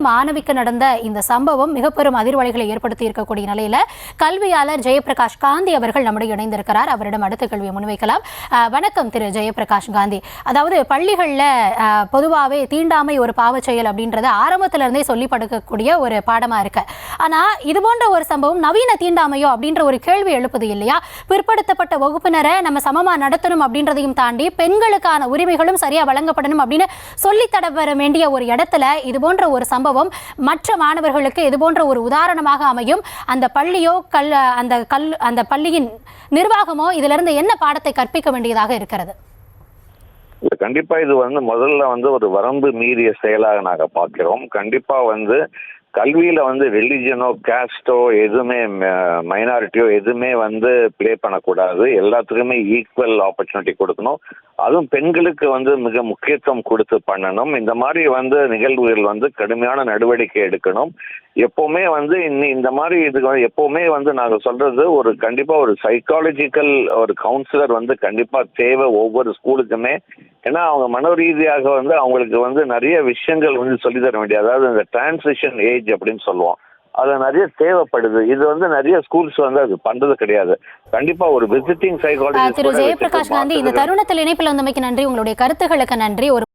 மாணவிக்கு நடந்த இந்த சம்பவம் மிக பெரும் அதிர்வலைகளை ஏற்படுத்தி இருக்கக்கூடிய நிலையில கல்வியாளர் ஜெயபிரகாஷ் காந்தி அவர்கள் நம்முடைய இணைந்திருக்கிறார். அவரிடம் அடுத்த கேள்வியை முன்வைக்கலாம். வணக்கம் திரு ஜெயபிரகாஷ் காந்தி. அதாவது பள்ளிகள்ல பொதுவாகவே தீண்டாமை ஒரு பாவச் செயல் அப்படின்றத ஆரம்பத்துல இருந்தே சொல்லி படுக்கக்கூடிய ஒரு பாடமா இருக்கு. ஆனா இது போன்ற ஒரு சம்பவம் நவீன தீண்டாமையோ அப்படின்ற ஒரு கேள்வி எழுப்புது இல்லையா? பிற்படுத்தப்பட்ட வகுப்பினரை நம்ம சமமா நடத்தணும் அப்படின்றதையும் தாண்டி பெண்களுக்கான உரிமைகளும் சரியா வழங்கப்படணும் அப்படின்னு சொல்லித்தர வர வேண்டிய ஒரு இடத்துல இது போன்ற ஒரு சம்பவம் மற்ற மாணவர்களுக்கு இது போன்ற ஒரு உதாரணமாக அமையும். அந்த பள்ளியோ அந்த பள்ளியின் நிர்வாகமோ இதுல இருந்து என்ன பாடத்தை கற்பிக்க வேண்டியதாக இருக்கிறது? கண்டிப்பா இது முதல்ல ஒரு வரம்பு மீறிய செயலாக நாங்க பார்க்கிறோம். கண்டிப்பா கல்வியில ரிலிஜனோ காஸ்டோ எதுவுமே மைனாரிட்டியோ எதுவுமே பிளே பண்ணக்கூடாது. எல்லாத்துக்குமே ஈக்குவல் ஆப்பர்ச்சுனிட்டி கொடுக்கணும். அதுவும் பெண்களுக்கு மிக முக்கியத்துவம் கொடுத்து பண்ணணும். இந்த மாதிரி நிகழ்வுகள் கடுமையான நடவடிக்கை எடுக்கணும். எப்பவுமே இந்த மாதிரி இது எப்பவுமே நாங்க சொல்றது கண்டிப்பா ஒரு சைக்காலஜிக்கல் ஒரு கவுன்சிலர் கண்டிப்பா தேவை ஒவ்வொரு ஸ்கூலுக்குமே. ஏன்னா அவங்க மன ரீதியாக அவங்களுக்கு நிறைய விஷயங்கள் சொல்லி தர வேண்டிய, அதாவது இந்த டிரான்சிஷன் ஏஜ் அப்படின்னு சொல்லுவோம், அது நிறைய தேவைப்படுது. இது நிறைய ஸ்கூல்ஸ் அது பண்றது கிடையாது. கண்டிப்பா ஒரு விசிட்டிங் சைக்காலஜிஸ்ட். திரு ஜெயபிரகாஷ் காந்தி, இந்த தருணத்தில் இணைப்பில் வந்தமைக்கு நன்றி. உங்களுடைய கருத்துக்களுக்கு நன்றி. ஒரு